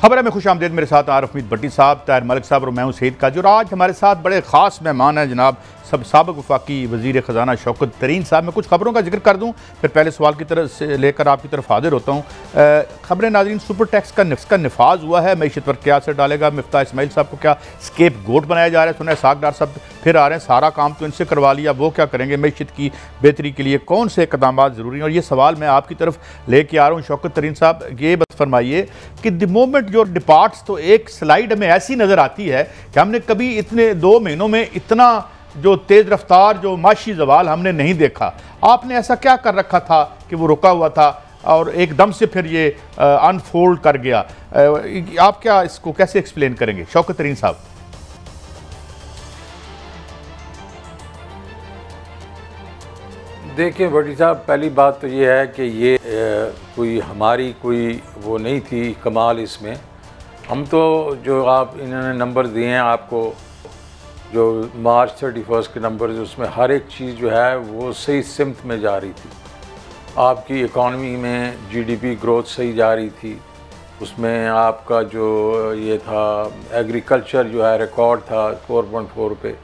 खबर में खुश आमदेद। मेरे साथ आरिफ मीर भट्टी साहब, ताहिर मलिक साहब और मैं हूं सईद काजूर। आज हमारे साथ बड़े ख़ास मेहमान हैं जनाब साबिक़ वफाकी वज़ीर ख़जाना शौकत तरीन साहब। मैं कुछ खबरों का जिक्र कर दूं, फिर पहले सवाल की तरफ से लेकर आपकी तरफ हाजिर होता हूँ। खबरें नाज़रीन, सुपर टैक्स का नफाज हुआ है, मईशत पर क्या असर डालेगा, मिफ्ता इस्माइल साहब को क्या स्केप गोट बनाया जा रहा है, सुना है सागदार साहब फिर आ रहे हैं, सारा काम तो इनसे करवा लिया, वो क्या करेंगे, मईशत की बेहतरी के लिए कौन से इक़दाम ज़रूरी हैं। और ये सवाल मैं आपकी तरफ लेके आ रहा हूँ। शौकत तरीन साहब, ये बस फरमाइए कि द मोमेंट योर डिपार्ट्स, तो एक स्लाइड हमें ऐसी नज़र आती है कि हमने कभी इतने 2 महीनों में इतना जो तेज़ रफ्तार जो माशी जवाल हमने नहीं देखा। आपने ऐसा क्या कर रखा था कि वो रुका हुआ था और एकदम से फिर ये अनफोल्ड कर गया? आप क्या इसको कैसे एक्सप्लेन करेंगे शौकत तरीन साहब? देखिए भट्टी साहब, पहली बात तो ये है कि ये कोई हमारी कोई वो नहीं थी कमाल इसमें। हम तो जो आप इन्होंने नंबर दिए हैं आपको, जो मार्च 31 के नंबर, उसमें हर एक चीज़ जो है वो सही सिमत में जा रही थी। आपकी इकॉनमी में जीडीपी ग्रोथ सही जा रही थी, उसमें आपका जो ये था एग्रीकल्चर जो है रिकॉर्ड था 4.4 पे,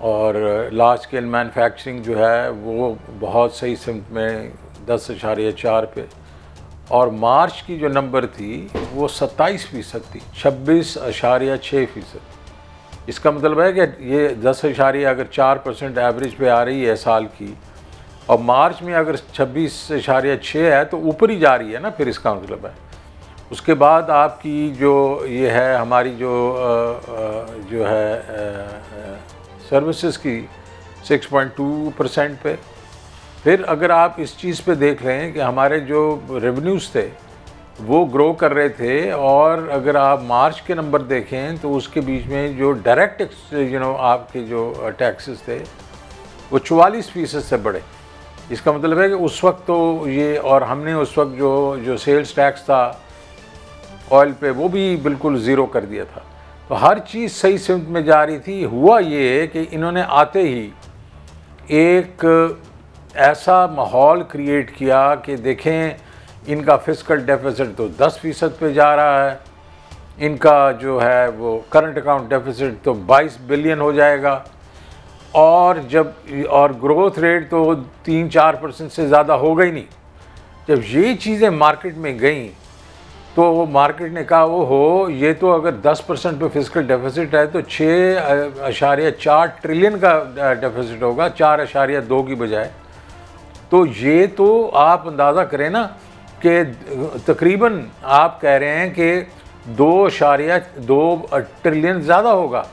और लार्ज स्केल मैन्युफैक्चरिंग जो है वो बहुत सही सिमत में 10.4 पे, और मार्च की जो नंबर थी वो 27% थी, 26.6%। इसका मतलब है कि ये 10.4% एवरेज पे आ रही है साल की, और मार्च में अगर 26.6 है तो ऊपर ही जा रही है ना, फिर इसका मतलब है। उसके बाद आपकी जो ये है हमारी जो है सर्विसेज की 6.2% पे। फिर अगर आप इस चीज़ पे देख रहे हैं कि हमारे जो रेवेन्यूज़ थे वो ग्रो कर रहे थे, और अगर आप मार्च के नंबर देखें तो उसके बीच में जो डायरेक्ट आपके जो टैक्सेस थे वो 44% से बढ़े। इसका मतलब है कि उस वक्त तो ये, और हमने उस वक्त जो सेल्स टैक्स था ऑयल पे वो भी बिल्कुल ज़ीरो कर दिया था। तो हर चीज़ सही सिमत में जा रही थी। हुआ ये कि इन्होंने आते ही एक ऐसा माहौल क्रिएट किया कि देखें, इनका फिस्कल डेफिसिट तो 10% पे जा रहा है, इनका जो है वो करंट अकाउंट डेफिसिट तो 22 बिलियन हो जाएगा, और ग्रोथ रेट तो 3-4% से ज़्यादा होगा ही नहीं। जब ये चीज़ें मार्केट में गई तो मार्केट ने कहा वो हो, ये तो अगर 10% पे फिस्कल डेफिसिट है तो 6.4 ट्रिलियन का डेफिसिट होगा, 4.2 की बजाय। तो ये तो आप अंदाज़ा करें ना कि तकरीबन आप कह रहे हैं कि 2.2 ट्रिलियन ज़्यादा होगा।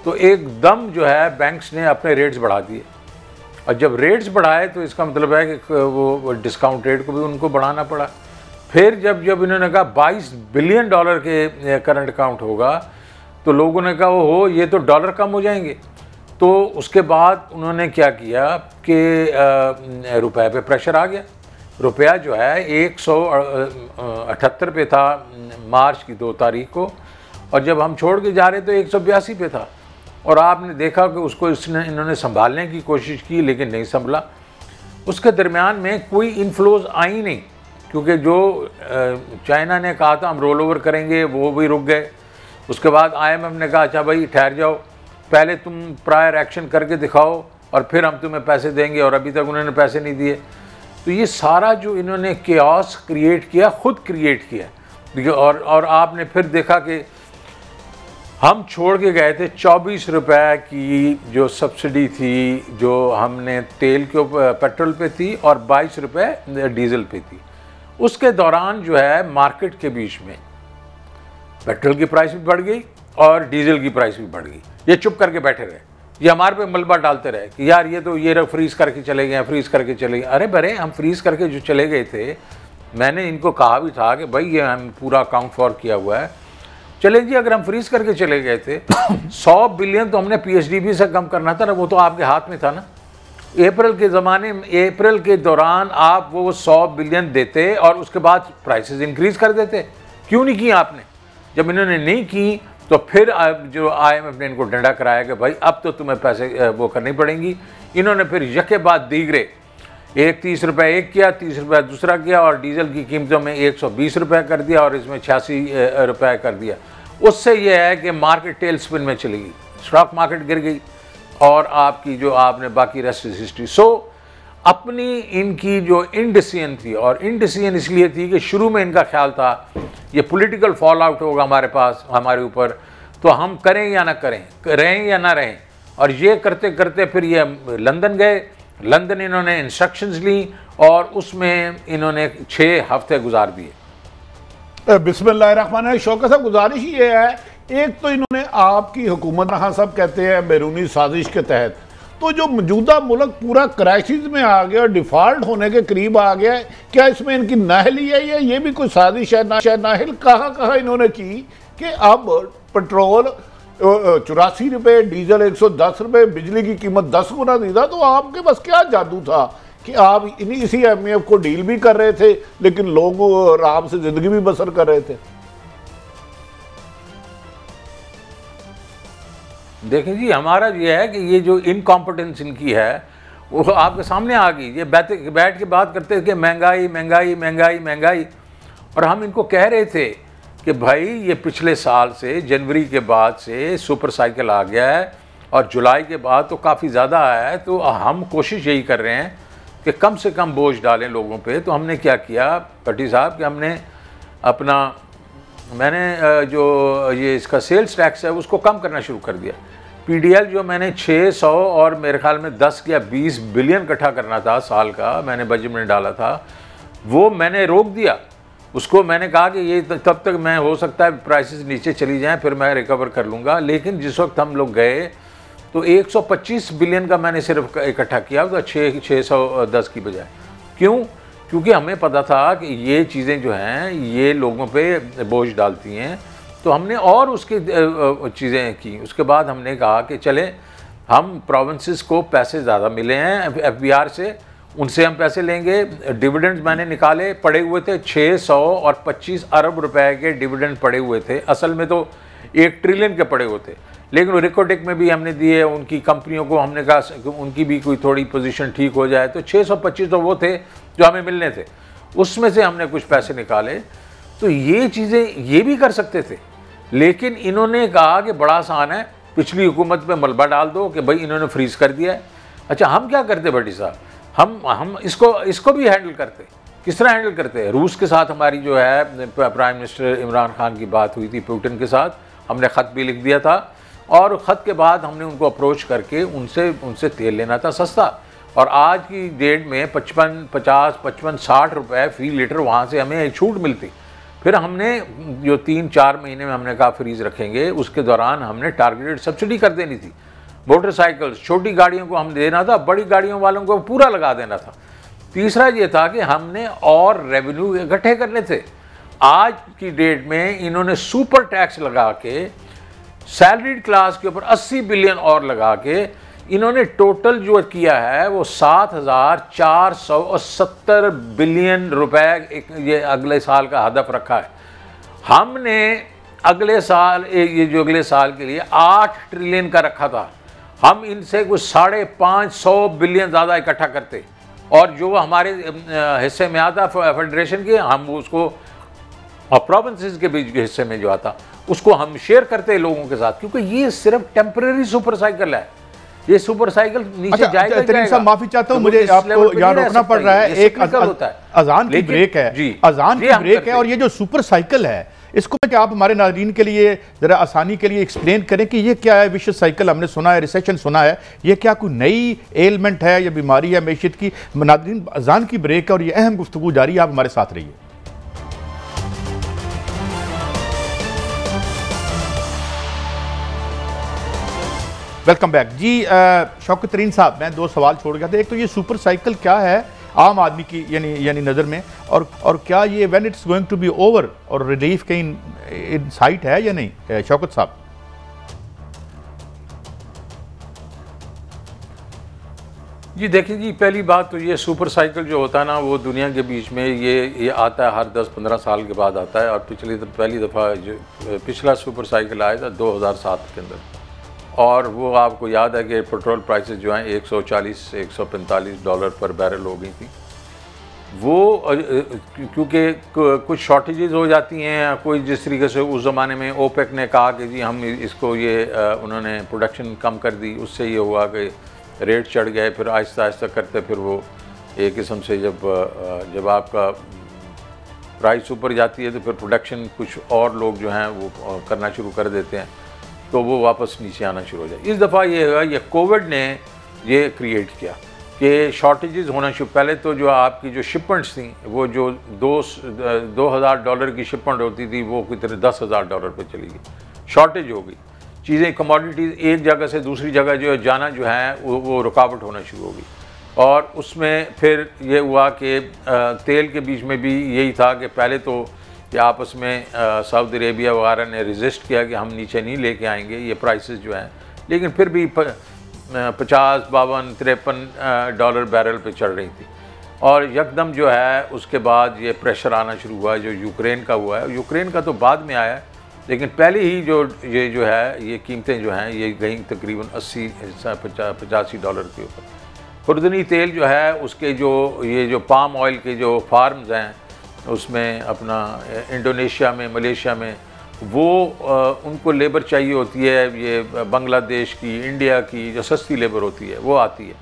तो एकदम जो है बैंक्स ने अपने रेट्स बढ़ा दिए, और जब रेट्स बढ़ाए तो इसका मतलब है कि वो डिस्काउंट रेट को भी उनको बढ़ाना पड़ा। फिर जब इन्होंने कहा 22 बिलियन डॉलर के करंट अकाउंट होगा, तो लोगों ने कहा वो हो, ये तो डॉलर कम हो जाएंगे। तो उसके बाद उन्होंने क्या किया कि रुपए पे प्रेशर आ गया। रुपया जो है 178 पे था मार्च की 2 तारीख को, और जब हम छोड़ के जा रहे तो 182 पे था। और आपने देखा कि उसको इन्होंने संभालने की कोशिश की, लेकिन नहीं संभला। उसके दरमियान में कोई इनफ्लोज आई नहीं, क्योंकि जो चाइना ने कहा था हम रोल ओवर करेंगे वो भी रुक गए। उसके बाद IMF ने कहा अच्छा भाई ठहर जाओ, पहले तुम प्रायर एक्शन करके दिखाओ और फिर हम तुम्हें पैसे देंगे, और अभी तक उन्होंने पैसे नहीं दिए। तो ये सारा जो इन्होंने केओस क्रिएट किया, खुद क्रिएट किया। और आपने फिर देखा कि हम छोड़ के गए थे 24 रुपए की जो सब्सिडी थी, जो हमने तेल के पेट्रोल पे थी, और 22 रुपए डीजल पे थी। उसके दौरान जो है मार्केट के बीच में पेट्रोल की प्राइस भी बढ़ गई और डीजल की प्राइस भी बढ़ गई। ये चुप करके बैठे रहे, ये हमारे पे मलबा डालते रहे कि यार ये तो ये फ्रीज करके चले गए, फ्रीज करके चले गए। अरे बरे, हम फ्रीज करके जो चले गए थे, मैंने इनको कहा भी था कि भाई ये हम पूरा अकाउंट फॉर किया हुआ है, चले जी, अगर हम फ्रीज करके चले गए थे 100 बिलियन तो हमने PSDB से कम करना था ना, वो तो आपके हाथ में था ना। अप्रैल के दौरान आप वो 100 बिलियन देते और उसके बाद प्राइसेस इंक्रीज कर देते। क्यों नहीं की आपने? जब इन्होंने नहीं की तो फिर जो IMF ने इनको डंडा कराया कि भाई अब तो तुम्हें पैसे वो करनी पड़ेंगी। इन्होंने फिर यके बाद दीगरे एक 30 रुपये एक किया, 30 रुपये दूसरा किया, और डीजल की कीमतों में 120 रुपये कर दिया और इसमें 86 रुपये कर दिया। उससे यह है कि मार्केट टेल स्पिन में चली गई, स्टॉक मार्केट गिर गई, और आपकी जो आपने बाकी रेस्ट इज हिस्ट्री। सो अपनी इनकी जो इनडिसीजन थी, और इनडिसीजन इसलिए थी कि शुरू में इनका ख्याल था ये पॉलिटिकल फॉल आउट होगा हमारे पास, हमारे ऊपर, तो हम करें या ना करें, रहें या ना रहें। और ये करते करते फिर ये लंदन गए, लंदन इन्होंने इंस्ट्रक्शंस ली और उसमें इन्होंने 6 हफ्ते गुजार दिए। बिस्मिल्लाहिर्रहमानिर्रहीम। शौकत साहब, गुजारिश ये है, एक तो इन्होंने आपकी हुकूमत, हाँ सब कहते हैं बैरूनी साजिश के तहत, तो जो मौजूदा मुल्क पूरा क्राइसिस में आ गया और डिफॉल्ट होने के करीब आ गया है, क्या इसमें इनकी नाहली है या ये भी कोई साजिश है? नाहल कहाँ कहाँ इन्होंने की कि अब पेट्रोल 84 रुपये, डीजल 110 रुपये, बिजली की कीमत 10 गुना दीदा, तो आपके पास क्या जादू था कि आप इसी IMF को डील भी कर रहे थे लेकिन लोगों आराम से जिंदगी भी बसर कर रहे थे? देखें जी, हमारा ये है कि ये जो इनकॉम्पिटेंस इनकी है वो आपके सामने आ गई। ये बैठ के बात करते थे कि महंगाई महंगाई महंगाई महंगाई, और हम इनको कह रहे थे कि भाई ये पिछले साल से, जनवरी के बाद से सुपर साइकिल आ गया है और जुलाई के बाद तो काफ़ी ज़्यादा आया है, तो हम कोशिश यही कर रहे हैं कि कम से कम बोझ डालें लोगों पे। तो हमने क्या किया भट्टी साहब कि हमने मैंने जो ये इसका सेल्स टैक्स है उसको कम करना शुरू कर दिया। PDL जो मैंने 600 और मेरे ख्याल में 10 या 20 बिलियन इकट्ठा करना था साल का, मैंने बजट में डाला था, वो मैंने रोक दिया। उसको मैंने कहा कि ये तब तक मैं, हो सकता है प्राइसेस नीचे चली जाएं, फिर मैं रिकवर कर लूँगा। लेकिन जिस वक्त हम लोग गए तो 125 बिलियन का मैंने सिर्फ इकट्ठा किया, तो 610 की बजाय। क्यों? क्योंकि हमें पता था कि ये चीज़ें जो हैं ये लोगों पे बोझ डालती हैं। तो हमने और उसकी चीज़ें की। उसके बाद हमने कहा कि चले हम प्रोविंसेस को पैसे ज़्यादा मिले हैं FBR से, उनसे हम पैसे लेंगे। डिविडेंड्स मैंने निकाले, पड़े हुए थे 625 अरब रुपए के डिविडेंड पड़े हुए थे। असल में तो 1 ट्रिलियन के पड़े हुए थे, लेकिन रिकोटेक में भी हमने दिए, उनकी कंपनियों को हमने कहा उनकी भी कोई थोड़ी पोजीशन ठीक हो जाए। तो 625 तो वो थे जो हमें मिलने थे, उसमें से हमने कुछ पैसे निकाले। तो ये चीज़ें ये भी कर सकते थे, लेकिन इन्होंने कहा कि बड़ा आसान है, पिछली हुकूमत पे मलबा डाल दो कि भाई इन्होंने फ्रीज़ कर दिया है। अच्छा, हम क्या करते भट्टी साहब, हम इसको भी हैंडल करते। किस तरह हैंडल करते हैं? रूस के साथ हमारी जो है प्राइम मिनिस्टर इमरान खान की बात हुई थी, पुतिन के साथ हमने ख़त भी लिख दिया था, और ख़त के बाद हमने उनको अप्रोच करके उनसे तेल लेना था सस्ता। और आज की डेट में 55-60 रुपए फ़ी लीटर वहाँ से हमें छूट मिलती। फिर हमने जो 3-4 महीने में हमने कहा फ्रीज़ रखेंगे, उसके दौरान हमने टारगेटेड सब्सिडी कर देनी थी। मोटरसाइकिल्स, छोटी गाड़ियों को हम देना था, बड़ी गाड़ियों वालों को पूरा लगा देना था। तीसरा ये था कि हमने और रेवेन्यू इकट्ठे करने थे। आज की डेट में इन्होंने सुपर टैक्स लगा के सैलरीड क्लास के ऊपर 80 बिलियन और लगा के इन्होंने टोटल जो किया है वो 7,470 बिलियन रुपए ये अगले साल का हदफ रखा है। हमने अगले साल, ये जो अगले साल के लिए 8 ट्रिलियन का रखा था। हम इनसे कुछ 550 बिलियन ज़्यादा इकट्ठा करते, और जो हमारे हिस्से में आता फेडरेशन के, हम उसको प्रोविंसेस के बीच के हिस्से में जो आता उसको हम शेयर करते हैं लोगों के साथ, क्योंकि ये सिर्फ टेम्परेरी सुपर साइकिल है। ये सुपर साइकिल नीचे जाएगा। तरीन साहब माफी चाहता हूँ, मुझे आपको यहाँ रोकना पड़ रहा है। एक अजान की ब्रेक है, अजान की ब्रेक है, और ये जो सुपर साइकिल है इसको मैं आप हमारे नाज़रीन के लिए जरा आसानी के लिए एक्सप्लेन करें कि ये क्या है। विशेष साइकिल हमने सुना है, रिसेशन सुना है, ये क्या कोई नई एलिमेंट है या बीमारी है मैशियत की? नाज़रीन, अजान की ब्रेक है और ये अहम गुफ्तगू जारी है, आप हमारे साथ रहिए। वेलकम बैक जी। शौकत तरीन साहब, मैं 2 सवाल छोड़ गया था। एक तो ये सुपर साइकिल क्या है आम आदमी की यानी नज़र में, और क्या ये when it's going to be over और रिलीफ कहीं इन साइट है या नहीं? शौकत साहब जी देखिए जी, पहली बात तो ये सुपर साइकिल जो होता है ना, वो दुनिया के बीच में ये आता है, हर 10-15 साल के बाद आता है। और पहली दफ़ा जो पिछला सुपर साइकिल आया था 2007 के अंदर, और वो आपको याद है कि पेट्रोल प्राइसेस जो हैं 140 से $145 पर बैरल हो गई थी। वो क्योंकि कुछ शॉर्टेजेस हो जाती हैं, कोई जिस तरीके से उस ज़माने में ओपेक ने कहा कि जी हम इसको ये उन्होंने प्रोडक्शन कम कर दी, उससे ये हुआ कि रेट चढ़ गए, फिर आहिस्ता आहिस्ता करते फिर वो एक किस्म से जब आपका प्राइस ऊपर जाती है तो फिर प्रोडक्शन कुछ और लोग जो हैं वो करना शुरू कर देते हैं, तो वो वापस नीचे आना शुरू हो जाए। इस दफ़ा ये हुआ, ये कोविड ने ये क्रिएट किया कि शॉर्टेजेस होना शुरू। पहले तो जो आपकी जो शिपमेंट्स थी वो जो $2,000 की शिपमेंट होती थी वो कितने $10,000 पे चली गई, शॉर्टेज हो गई। चीज़ें कमोडिटीज़ एक जगह से दूसरी जगह जो है जाना जो है वो रुकावट होना शुरू हो गई। और उसमें फिर ये हुआ कि तेल के बीच में भी यही था कि पहले तो कि आपस में सऊदी अरेबिया वगैरह ने रेजिस्ट किया कि हम नीचे नहीं लेके आएंगे ये प्राइसेस जो हैं, लेकिन फिर भी 50, 52, 53 डॉलर बैरल पे चढ़ रही थी। और यकदम जो है उसके बाद ये प्रेशर आना शुरू हुआ जो यूक्रेन का हुआ है। यूक्रेन का तो बाद में आया, लेकिन पहले ही ये जो है ये कीमतें जो हैं ये गई तकरीबन 80-85 डॉलर के ऊपर। खुर्दनी तेल जो है उसके जो पाम ऑयल के जो फार्म्स हैं उसमें अपना इंडोनेशिया में, मलेशिया में वो उनको लेबर चाहिए होती है, ये बांग्लादेश की, इंडिया की जो सस्ती लेबर होती है वो आती है।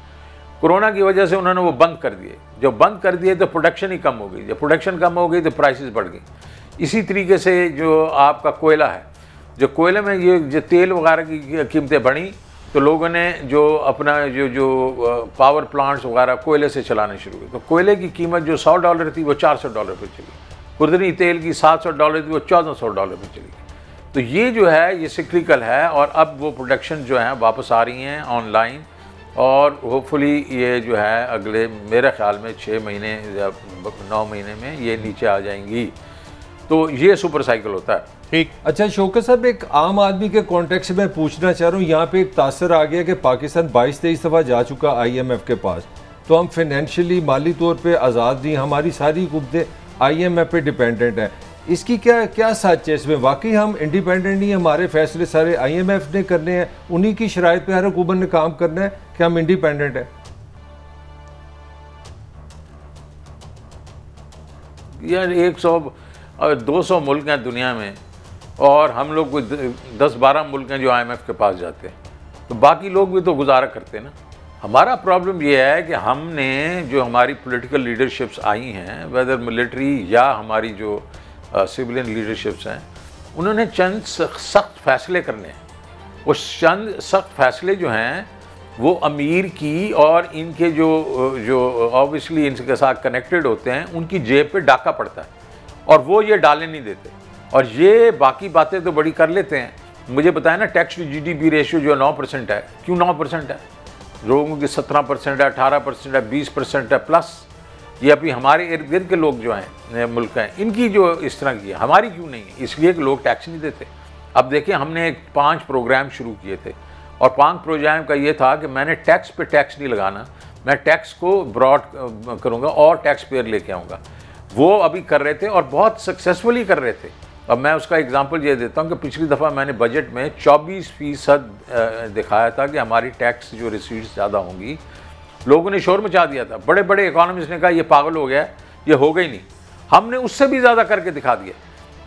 कोरोना की वजह से उन्होंने वो बंद कर दिए। जब बंद कर दिए तो प्रोडक्शन ही कम हो गई, जब प्रोडक्शन कम हो गई तो प्राइसेस बढ़ गई। इसी तरीके से जो आपका कोयला है, जो कोयले में ये जो तेल वगैरह की कीमतें बढ़ी तो लोगों ने जो अपना जो पावर प्लांट्स वगैरह कोयले से चलाने शुरू किए, तो कोयले की कीमत जो $100 थी वो $400 पे चली। खुर्दनी तेल की $700 थी वो $1400 पे चली। तो ये जो है ये सिक्लिकल है और अब वो प्रोडक्शन जो है वापस आ रही हैं ऑनलाइन और होपफुली ये जो है अगले मेरे ख्याल में 6 महीने या 9 महीने में ये नीचे आ जाएंगी। तो ये सुपर साइकिल होता है। ठीक। अच्छा शौकत साहब, एक आम आदमी के कॉन्टेक्स्ट में पूछना चाह रहा हूँ, यहाँ पे एक तासर आ गया कि पाकिस्तान 22-23 दफ़ा जा चुका IMF के पास, तो हम फाइनेंशियली माली तौर पे आज़ाद नहीं, हमारी सारी हुकूमतें IMF पे डिपेंडेंट हैं। इसकी क्या सच है इसमें? वाकई हम इंडिपेंडेंट नहीं, हमारे फैसले सारे IMF ने करने हैं, उन्हीं की शराइत पे हर हुकूमत ने काम करना है कि हम इंडिपेंडेंट हैं? यार 100-200 मुल्क हैं दुनिया में और हम लोग कोई 10-12 मुल्क हैं जो IMF के पास जाते हैं, तो बाकी लोग भी तो गुजारा करते हैं ना। हमारा प्रॉब्लम ये है कि हमने जो हमारी पॉलिटिकल लीडरशिप्स आई हैं, वेदर मिलिट्री या हमारी जो सिविलियन लीडरशिप्स हैं, उन्होंने चंद सख्त फैसले करने हैं। वो चंद सख्त फैसले जो हैं वो अमीर की और इनके जो ऑब्वियसली इनके साथ कनेक्टेड होते हैं उनकी जेब पे डाका पड़ता है और वो ये डालने नहीं देते। और ये बाकी बातें तो बड़ी कर लेते हैं। मुझे बताया ना टैक्स टू GDP रेशियो जो 9% है, क्यों 9% है? लोगों की 17% है, 18% है, 20% है प्लस। ये अभी हमारे इर्द गिर्द के लोग जो हैं मुल्क हैं इनकी जो इस तरह की है, हमारी क्यों नहीं है? इसलिए कि लोग टैक्स नहीं देते। अब देखिए हमने 5 प्रोग्राम शुरू किए थे और 5 प्रोग्राम का ये था कि मैंने टैक्स पे टैक्स नहीं लगाना, मैं टैक्स को ब्रॉड करूँगा और टैक्स पेयर लेके आऊँगा। वो अभी कर रहे थे और बहुत सक्सेसफुली कर रहे थे। अब मैं उसका एग्जांपल ये देता हूँ कि पिछली दफ़ा मैंने बजट में 24% दिखाया था कि हमारी टैक्स जो रिसीट्स ज़्यादा होंगी। लोगों ने शोर मचा दिया था, बड़े बड़े इकोनॉमिस्ट ने कहा ये पागल हो गया, ये हो गई नहीं। हमने उससे भी ज़्यादा करके दिखा दिया।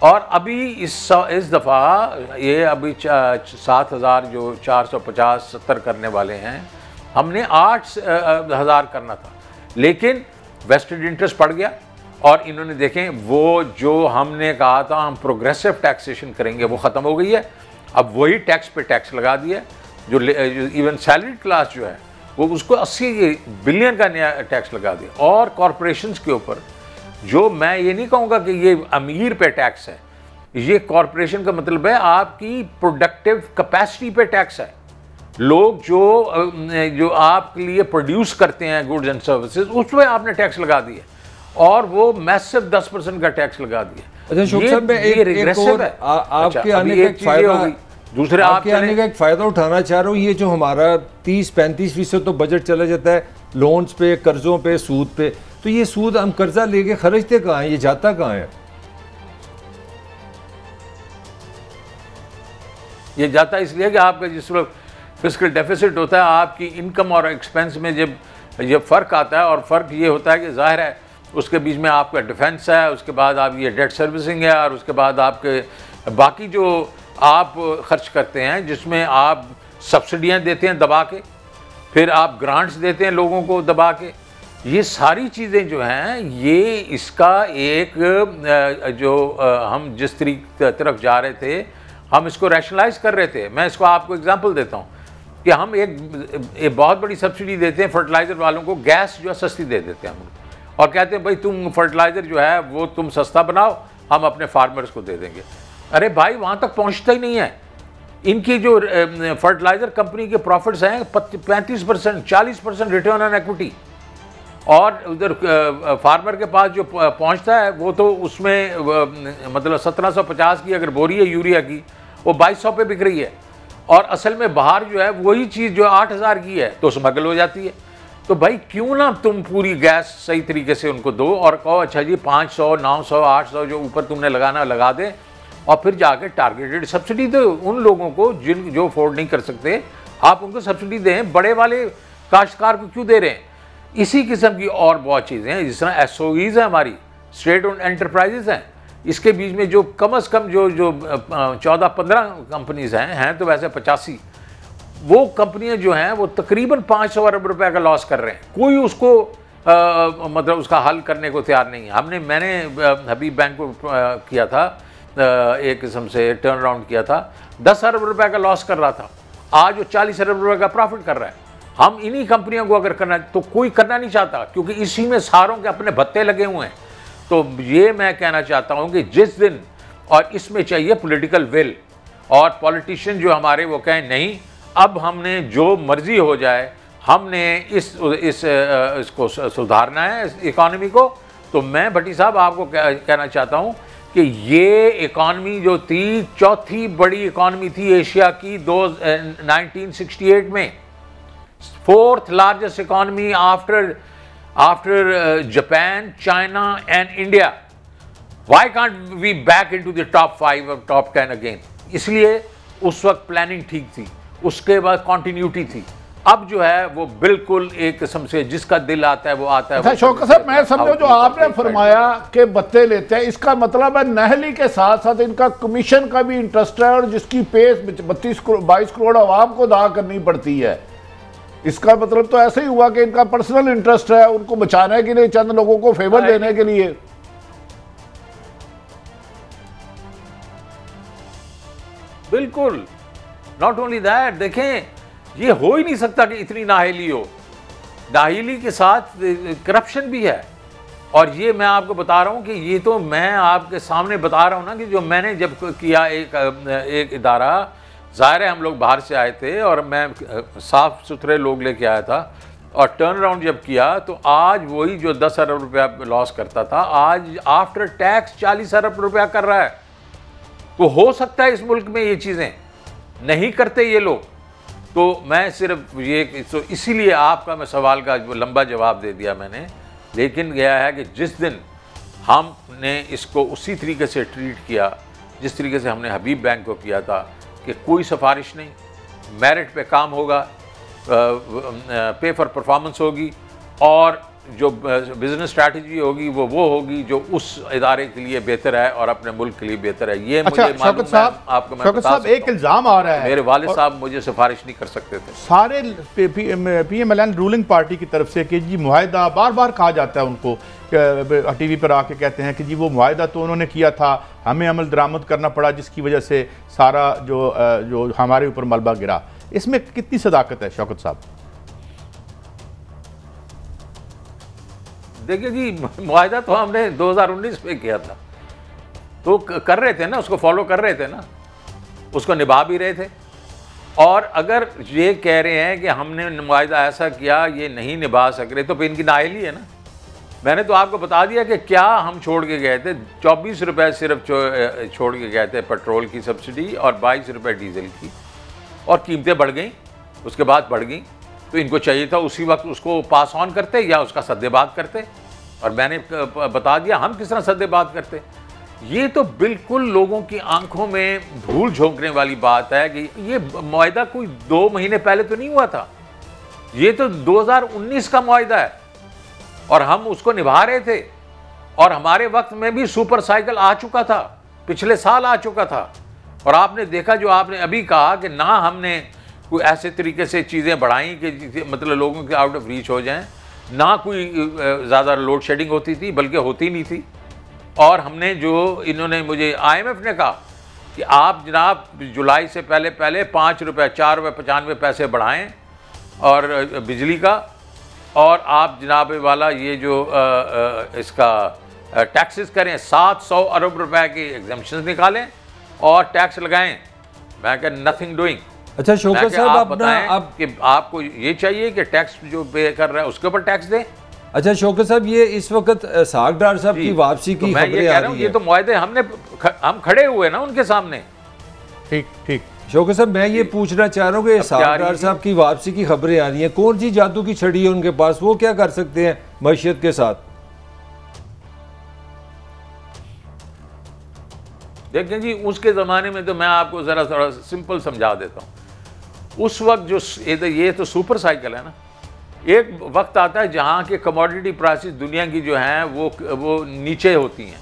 और अभी इस दफ़ा ये अभी 7,000 जो 450-70 करने वाले हैं, हमने 8,000 करना था, लेकिन वेस्टेड इंटरेस्ट पड़ गया और इन्होंने देखें वो जो हमने कहा था हम प्रोग्रेसिव टैक्सेशन करेंगे वो ख़त्म हो गई है। अब वही टैक्स पे टैक्स लगा दिया। जो इवन सैलरीड क्लास जो है वो उसको 80 बिलियन का नया टैक्स लगा दिया। और कॉरपोरेशंस के ऊपर जो मैं ये नहीं कहूँगा कि ये अमीर पे टैक्स है, ये कॉरपोरेशन का मतलब है आपकी प्रोडक्टिव कैपेसिटी पे टैक्स है। लोग जो आपके लिए प्रोड्यूस करते हैं गुड्स एंड सर्विसेज उस पर आपने टैक्स लगा दिया और वो मैसिव 10% का टैक्स लगा दिया। अच्छा शौकत साहब, मैं एक और आपके आने का एक फायदा दूसरे आपके आने का एक फ़ायदा उठाना चाह रहा हूँ। ये जो हमारा 30-35% तो बजट चला जाता है लोन्स पे, कर्ज़ों पे, सूद पे, तो ये सूद हम कर्जा लेके खर्चते कहाँ हैं, ये जाता कहाँ है? ये जाता इसलिए कि आपका जिस वक्त फिस्कल डेफिसिट होता है आपकी इनकम और एक्सपेंस में जब फ़र्क आता है, और फ़र्क ये होता है कि ज़ाहिर है उसके बीच में आपका डिफेंस है, उसके बाद आप ये डेट सर्विसिंग है, और उसके बाद आपके बाकी जो आप खर्च करते हैं जिसमें आप सब्सिडियाँ देते हैं दबा के, फिर आप ग्रांट्स देते हैं लोगों को दबा के, ये सारी चीज़ें जो हैं ये इसका एक जो हम जिस तरफ जा रहे थे हम इसको रैशनलाइज कर रहे थे। मैं इसको आपको एग्जांपल देता हूँ कि हम एक बहुत बड़ी सब्सिडी देते हैं फर्टिलाइज़र वालों को, गैस जो है सस्ती दे देते हैं हम, और कहते हैं भाई तुम फर्टिलाइज़र जो है वो तुम सस्ता बनाओ, हम अपने फार्मर्स को दे देंगे। अरे भाई वहाँ तक पहुँचता ही नहीं है। इनकी जो फर्टिलाइज़र कंपनी के प्रॉफिट्स हैं 35% 40% रिटर्न ऑन इक्विटी, और उधर फार्मर के पास जो पहुंचता है वो तो उसमें मतलब 1750 की अगर बोरी है यूरिया की वो 2200 पे बिक रही है, और असल में बाहर जो है वही चीज़ जो 8000 की है तो स्मगल हो जाती है। तो भाई क्यों ना तुम पूरी गैस सही तरीके से उनको दो और कहो अच्छा जी 500 900 800 जो ऊपर तुमने लगाना लगा दे, और फिर जाके टारगेटेड सब्सिडी दो उन लोगों को जो अफोर्ड नहीं कर सकते, आप उनको सब्सिडी दें। बड़े वाले काश्तकार को क्यों दे रहे हैं? इसी किस्म की और बहुत चीज़ें हैं, जिस तरह SOEs हैं हमारी, स्टेट ओन्ड एंटरप्राइजेज हैं, इसके बीच में जो कम से कम जो 14-15 कंपनीज हैं तो वैसे 85, वो कंपनियां जो हैं वो तकरीबन 500 अरब रुपए का लॉस कर रहे हैं। कोई उसको मतलब उसका हल करने को तैयार नहीं है। मैंने हबीब बैंक को किया था, एक किस्म से टर्न अराउंड किया था, 10 अरब रुपए का लॉस कर रहा था, आज वो 40 अरब रुपए का प्रॉफिट कर रहा है। हम इन्हीं कंपनियों को अगर करना तो कोई करना नहीं चाहता, क्योंकि इसी में सारों के अपने भत्ते लगे हुए हैं। तो ये मैं कहना चाहता हूं कि जिस दिन, और इसमें चाहिए पॉलिटिकल विल, और पॉलिटिशियन जो हमारे वो कहें नहीं अब हमने जो मर्जी हो जाए हमने इसको सुधारना है इस इकॉनमी को, तो मैं भट्टी साहब आपको कहना चाहता हूं कि ये इकॉनमी जो थी चौथी बड़ी इकॉनमी थी एशिया की 1968 में, 4th largest economy after Japan, China and India. Why can't we back into the top 5 or top 10 again? इसलिए उस वक्त प्लानिंग ठीक थी, उसके बाद कॉन्टिन्यूटी थी। अब जो है वो बिल्कुल एक किस्म से जिसका दिल आता है वो आता है। अच्छा शौकत साहब, मैं समझो जो आपने फरमाया कि भत्ते लेते हैं, इसका मतलब है नहली के साथ साथ इनका कमीशन का भी इंटरेस्ट है, और जिसकी पेस 22 करोड़ आवाम को अदा करनी पड़ती है। इसका मतलब तो ऐसे ही हुआ कि इनका पर्सनल इंटरेस्ट है उनको बचाने के लिए, चंद लोगों को फेवर देने के लिए। बिल्कुल, नॉट ओनली दैट, देखें ये हो ही नहीं सकता कि इतनी नाहिली हो। नाहिली के साथ करप्शन भी है, और ये मैं आपको बता रहा हूं कि ये तो मैं आपके सामने बता रहा हूं ना कि जो मैंने जब किया एक इदारा, ज़ाहिर है हम लोग बाहर से आए थे और मैं साफ़ सुथरे लोग लेके आया था, और टर्न अराउंड जब किया तो आज वही जो 10 अरब रुपया लॉस करता था आज आफ्टर टैक्स 40 अरब रुपया कर रहा है। तो हो सकता है इस मुल्क में ये चीज़ें नहीं करते ये लोग। तो मैं सिर्फ ये तो इसीलिए आपका मैं सवाल का लंबा जवाब दे दिया मैंने, लेकिन गया है कि जिस दिन हमने इसको उसी तरीके से ट्रीट किया जिस तरीके से हमने हबीब बैंक को किया था कि कोई सिफारिश नहीं, मेरिट पे काम होगा, पे फॉर परफॉर्मेंस होगी, और जो बिजनेस स्ट्रैटेजी होगी वो होगी जो उस इदारे के लिए बेहतर है और अपने मुल्क के लिए बेहतर है। ये अच्छा, मुझे मालूम है आपको। मैं बता सकता एक इल्ज़ाम आ रहा है, मेरे वालिद साहब मुझे सिफारिश नहीं कर सकते थे सारे PMLN रूलिंग पार्टी की तरफ से कि जी मुआहिदा, बार बार कहा जाता है उनको, टीवी पर आके कहते हैं कि जी वो मुआहिदा तो उन्होंने किया था, हमें अमल दरामद करना पड़ा जिसकी वजह से सारा जो हमारे ऊपर मलबा गिरा। इसमें कितनी सदाकत है शौकत साहब? देखिए जी, मुआहिदा तो हमने 2019 में किया था, तो कर रहे थे ना, उसको फॉलो कर रहे थे ना, उसको निभा भी रहे थे। और अगर ये कह रहे हैं कि हमने मुआहिदा ऐसा किया ये नहीं निभा सक रहे, तो फिर इनकी नाअहली है ना। मैंने तो आपको बता दिया कि क्या हम छोड़ के गए थे, 24 रुपये सिर्फ छोड़ के गए थे पेट्रोल की सब्सिडी और 22 रुपये डीजल की, और कीमतें बढ़ गई, उसके बाद बढ़ गई। तो इनको चाहिए था उसी वक्त उसको पास ऑन करते या उसका सद्देबाद करते, और मैंने बता दिया हम किस तरह सद्देबाद करते। ये तो बिल्कुल लोगों की आंखों में धूल झोंकने वाली बात है कि ये मुआहदा कोई 2 महीने पहले तो नहीं हुआ था, ये तो 2019 का मुआहदा है और हम उसको निभा रहे थे। और हमारे वक्त में भी सुपर साइकिल आ चुका था, पिछले साल आ चुका था। और आपने देखा जो आपने अभी कहा कि ना हमने कोई ऐसे तरीके से चीज़ें बढ़ाई कि मतलब लोगों के आउट ऑफ रीच हो जाएं, ना कोई ज़्यादा लोड शेडिंग होती थी, बल्कि होती नहीं थी। और हमने जो इन्होंने मुझे IMF ने कहा कि आप जनाब जुलाई से पहले 5 रुपये 4 रुपये 95 पैसे बढ़ाएं और बिजली का, और आप जनाब वाला ये जो इसका टैक्सेस करें, 700 अरब रुपए की एग्जम्पशंस निकालें और टैक्स लगाएं। मैं कह नथिंग डूइंग। अच्छा शौकत साहब, आप बताएं कि आपको ये चाहिए कि टैक्स जो पे कर रहा है उसके ऊपर टैक्स दें। अच्छा शौकत साहब, ये इस वक्त साग डार साहब की वापसी की खबरें आ रही हैं। ये तो मुआहदे हम खड़े हुए ना उनके सामने। ठीक ठीक शौकत साहब, मैं ये पूछना चाह रहा हूँ कि साग डार साहब की वापसी की खबरें आ रही हैं, कौन सी जादू की छड़ी है उनके पास, वो क्या कर सकते हैं मईशत के साथ? देखें जी, उसके ज़माने में तो मैं आपको ज़रा थोड़ा सिंपल समझा देता हूँ। उस वक्त जो ये तो सुपर साइकिल है ना, एक वक्त आता है जहाँ के कमोडिटी प्राइसेस दुनिया की जो हैं वो नीचे होती हैं।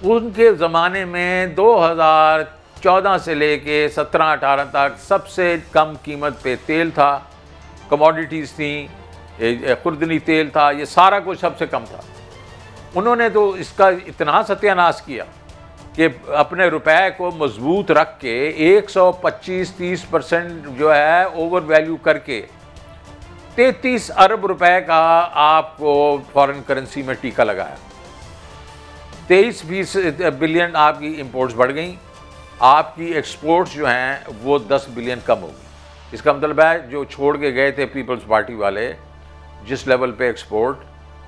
उनके ज़माने में 2014 से लेके 17-18 तक सबसे कम कीमत पे तेल था, कमोडिटीज़ थी, खुर्दनी तेल था, ये सारा कुछ सबसे कम था। उन्होंने तो इसका इतना सत्यानाश किया कि अपने रुपए को मजबूत रख के 125-30% जो है ओवर वैल्यू करके 33 अरब रुपए का आपको फॉरेन करेंसी में टीका लगाया। 23 बिलियन आपकी इंपोर्ट्स बढ़ गई, आपकी एक्सपोर्ट्स जो हैं वो 10 बिलियन कम हो गई। इसका मतलब है जो छोड़ के गए थे पीपल्स पार्टी वाले, जिस लेवल पे एक्सपोर्ट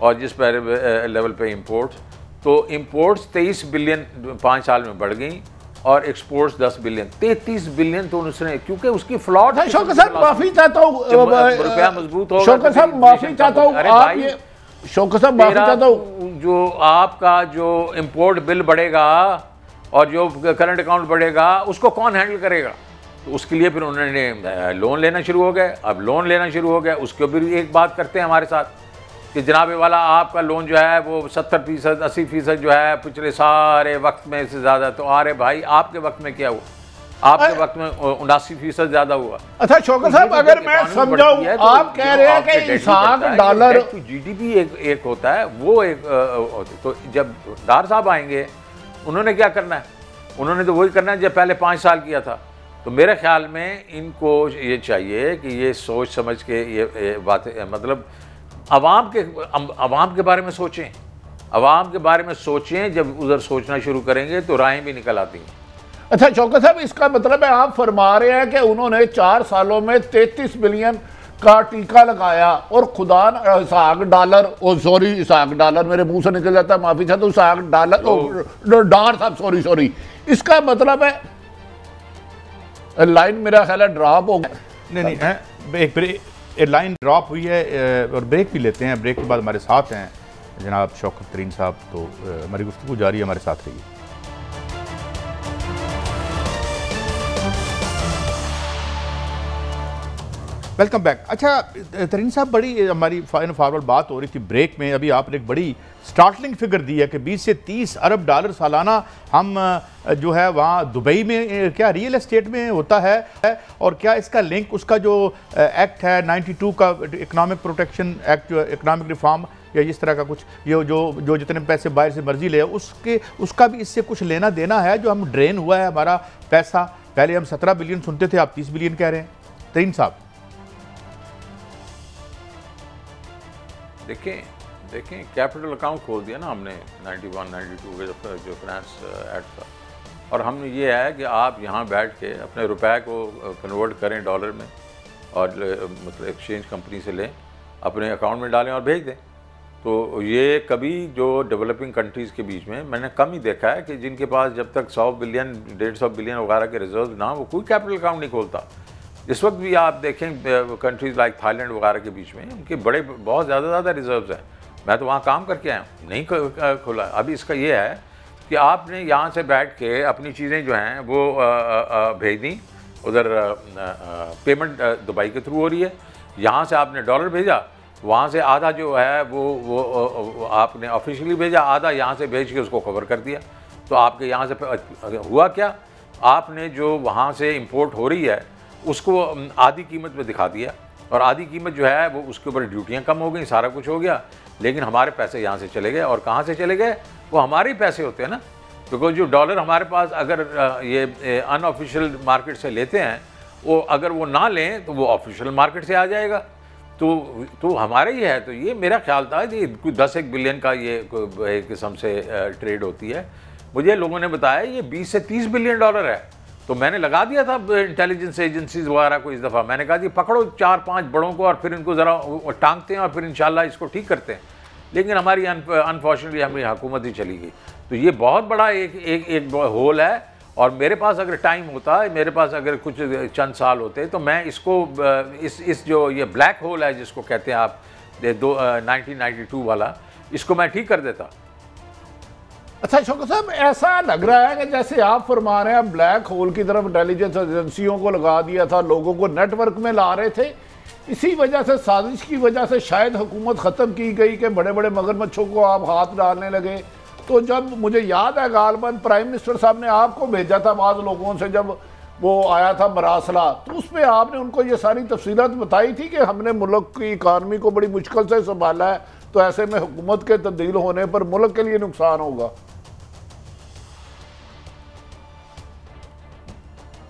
और जिस लेवल पे इंपोर्ट्स, तो इंपोर्ट्स 23 बिलियन 5 साल में बढ़ गई और एक्सपोर्ट्स 10 बिलियन, 33 बिलियन तो उसने, क्योंकि उसकी फ्लॉट है। शौकत साहब माफी चाहता हूँ, रुपया मजबूत होगा। शौकत साहब माफी चाहता हूँ, आप ये शौकत साहब माफी चाहता हूँ, जो आपका जो इंपोर्ट बिल बढ़ेगा और जो करंट अकाउंट बढ़ेगा उसको कौन हैंडल करेगा? तो उसके लिए फिर उन्होंने लोन लेना शुरू हो गए। अब लोन लेना शुरू हो गया, उसके ऊपर भी एक बात करते हैं हमारे साथ कि जनाबे वाला आपका लोन जो है वो 70% 80% जो है पिछले सारे वक्त में से ज़्यादा। तो अरे भाई, आपके वक्त में क्या हुआ? आपके वक्त में 79% ज़्यादा हुआ। अच्छा शौकत साहब, अगर मैं समझाऊं, आप कह रहे हैं कि इसाक डॉलर GDP एक होता है, वो एक तो जब डार साहब आएंगे उन्होंने क्या करना है? उन्होंने तो वही करना है जो पहले 5 साल किया था। तो मेरे ख्याल में इनको ये चाहिए कि ये सोच समझ के ये बातें, मतलब अवाम के बारे में सोचें, अवाम के बारे में सोचें। जब उधर सोचना शुरू करेंगे तो राहें भी निकल आती हैं। अच्छा शौकत साहब, इसका मतलब है आप फरमा रहे हैं कि उन्होंने 4 सालों में 33 बिलियन का टीका लगाया और खुदा इसाक डॉलर, ओ सॉरी इसाक डॉलर मेरे मुंह से निकल जाता है, माफी चाहता हूँ, इसाक डॉलर डार साहब सॉरी, इसका मतलब है लाइन मेरा ख्याल है ड्रॉप हो गया। नहीं, एक लाइन ड्रॉप हुई है और ब्रेक भी लेते हैं। ब्रेक के बाद हमारे साथ हैं जनाब शौकत तरीन साहब, तो हमारी गुफ्तगू जारी है, हमारे साथ रहिए। Welcome back. अच्छा तरीन साहब, बड़ी हमारी फॉरवर्ड बात हो रही थी ब्रेक में, अभी आपने एक बड़ी स्टार्टलिंग फिगर दी है कि 20 से 30 अरब डॉलर सालाना हम जो है वहाँ दुबई में क्या रियल एस्टेट में होता है, और क्या इसका लिंक उसका जो एक्ट है 92 का इकनॉमिक प्रोटेक्शन एक्ट, जो इकनॉमिक रिफॉर्म या इस तरह का कुछ, ये जो जितने पैसे बाहर से मर्जी ले उसका भी इससे कुछ लेना देना है, जो हम ड्रेन हुआ है हमारा पैसा। पहले हम 17 बिलियन सुनते थे, आप 30 बिलियन कह रहे हैं। तरीन साहब देखें कैपिटल अकाउंट खोल दिया ना हमने 91-92 का जो फाइनेंस एक्ट था, और हमने ये है कि आप यहाँ बैठ के अपने रुपए को कन्वर्ट करें डॉलर में और मतलब एक्सचेंज कंपनी से लें, अपने अकाउंट में डालें और भेज दें। तो ये कभी जो डेवलपिंग कंट्रीज़ के बीच में मैंने कम ही देखा है कि जिनके पास जब तक 100 बिलियन 150 बिलियन वगैरह के रिजर्व ना, वो कोई कैपिटल अकाउंट नहीं खोलता। इस वक्त भी आप देखें कंट्रीज़ लाइक थाईलैंड वगैरह के बीच में उनके बहुत ज़्यादा रिजर्व्स हैं। मैं तो वहाँ काम करके आया हूँ, नहीं खोला। अभी इसका ये है कि आपने यहाँ से बैठ के अपनी चीज़ें जो हैं वो भेज दी उधर, पेमेंट दुबई के थ्रू हो रही है, यहाँ से आपने डॉलर भेजा, वहाँ से आधा जो है वो आपने ऑफिशियली भेजा, आधा यहाँ से भेज के उसको कवर कर दिया। तो आपके यहाँ से हुआ क्या, आपने जो वहाँ से इंपोर्ट हो रही है उसको आधी कीमत में दिखा दिया, और आधी कीमत जो है वो उसके ऊपर ड्यूटियाँ कम हो गई, सारा कुछ हो गया, लेकिन हमारे पैसे यहाँ से चले गए। और कहाँ से चले गए, वो हमारे ही पैसे होते हैं ना, बिकॉज जो डॉलर हमारे पास अगर ये अनऑफिशियल मार्केट से लेते हैं, वो अगर वो ना लें तो वो ऑफिशियल मार्केट से आ जाएगा, तो हमारे ही है। तो ये मेरा ख्याल था कि कोई 10-1 बिलियन का ये एक किस्म से ट्रेड होती है। मुझे लोगों ने बताया ये 20 से 30 बिलियन डॉलर है। तो मैंने लगा दिया था इंटेलिजेंस एजेंसीज वगैरह को इस दफ़ा, मैंने कहा जी पकड़ो 4-5 बड़ों को और फिर इनको ज़रा टांगते हैं और फिर इंशाल्लाह इसको ठीक करते हैं। लेकिन हमारी अनफॉर्चुनेटली हमारी हुकूमत ही चली गई। तो ये बहुत बड़ा एक होल है। और मेरे पास अगर टाइम होता, मेरे पास अगर कुछ चंद साल होते, तो मैं इसको इस जो ये ब्लैक होल है जिसको कहते हैं आप 1992 वाला, इसको मैं ठीक कर देता। अच्छा शौकत साहब, ऐसा लग रहा है कि जैसे आप फरमा रहे हैं ब्लैक होल की तरफ इंटेलिजेंस एजेंसियों को लगा दिया था, लोगों को नेटवर्क में ला रहे थे, इसी वजह से, साजिश की वजह से शायद हुकूमत ख़त्म की गई कि बड़े बड़े मगरमच्छों को आप हाथ डालने लगे। तो जब मुझे याद है गालबन प्राइम मिनिस्टर साहब ने आपको भेजा था बाद लोगों से, जब वो आया था मरासला, तो उसमें आपने उनको ये सारी तफसीलात बताई थी कि हमने मुल्क की इकानमी को बड़ी मुश्किल से संभाला है, तो ऐसे में हुकूमत के तब्दील होने पर मुल्क के लिए नुकसान होगा।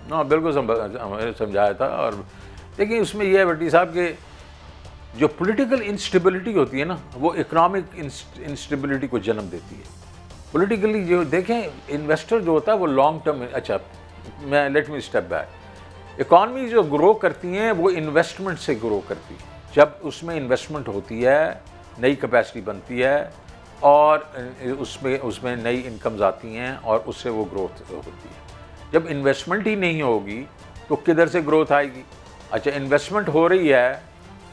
ना बिल्कुल समझाया था। और देखिए उसमें यह है भट्टी साहब के जो पॉलिटिकल इंस्टेबिलिटी होती है ना, वो इकोनॉमिक इंस्टेबिलिटी को जन्म देती है। पॉलिटिकली जो देखें, इन्वेस्टर जो होता है वो लॉन्ग टर्म, अच्छा मैं let me step back, economy जो ग्रो करती हैं वो इन्वेस्टमेंट से ग्रो करती है। जब उसमें इन्वेस्टमेंट होती है, नई कैपेसिटी बनती है और उसमें नई इनकम्स आती हैं और उससे वो ग्रोथ होती है। जब इन्वेस्टमेंट ही नहीं होगी तो किधर से ग्रोथ आएगी। अच्छा, इन्वेस्टमेंट हो रही है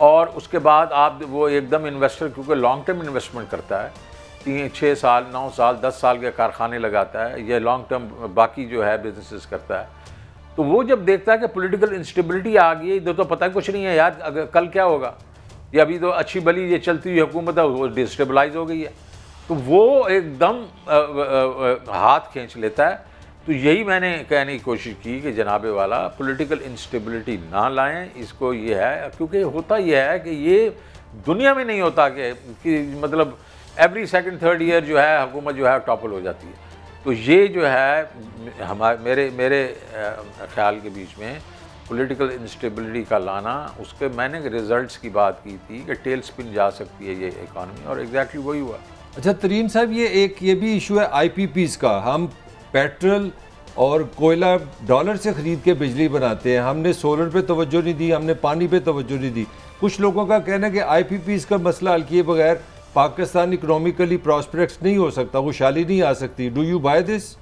और उसके बाद आप वो एकदम इन्वेस्टर, क्योंकि लॉन्ग टर्म इन्वेस्टमेंट करता है, 3-6 साल 9 साल 10 साल के कारखाने लगाता है, ये लॉन्ग टर्म बाकी जो है बिजनेसेस करता है, तो वो जब देखता है कि पॉलिटिकल इंस्टेबिलिटी आ गई, तो पता कुछ नहीं है यार अगर कल क्या होगा, ये अभी तो अच्छी भली ये चलती हुई हुकूमत है वो डिस्टेबलाइज हो गई है, तो वो एकदम हाथ खींच लेता है। तो यही मैंने कहने की कोशिश की कि जनाबे वाला पॉलिटिकल इंस्टेबिलिटी ना लाएं, इसको ये है, क्योंकि होता यह है कि ये दुनिया में नहीं होता कि मतलब एवरी सेकंड थर्ड ईयर जो है हुकूमत जो है टॉपल हो जाती है। तो ये जो है मेरे ख्याल के बीच में पॉलिटिकल इंस्टेबिलिटी का लाना, उसके मैंने रिजल्ट्स की बात की थी कि टेल स्पिन जा सकती है ये इकॉनमी, और एग्जैक्टली वही हुआ। अच्छा तरीन साहब, ये भी इशू है IPPs का। हम पेट्रोल और कोयला डॉलर से ख़रीद के बिजली बनाते हैं, हमने सोलर पे तवज्जो नहीं दी, हमने पानी पे तवज्जो नहीं दी। कुछ लोगों का कहना है कि IPPs का मसला हल किए बगैर पाकिस्तान इकोनॉमिकली प्रॉस्पेरस नहीं हो सकता, खुशहाली नहीं आ सकती। Do you buy this?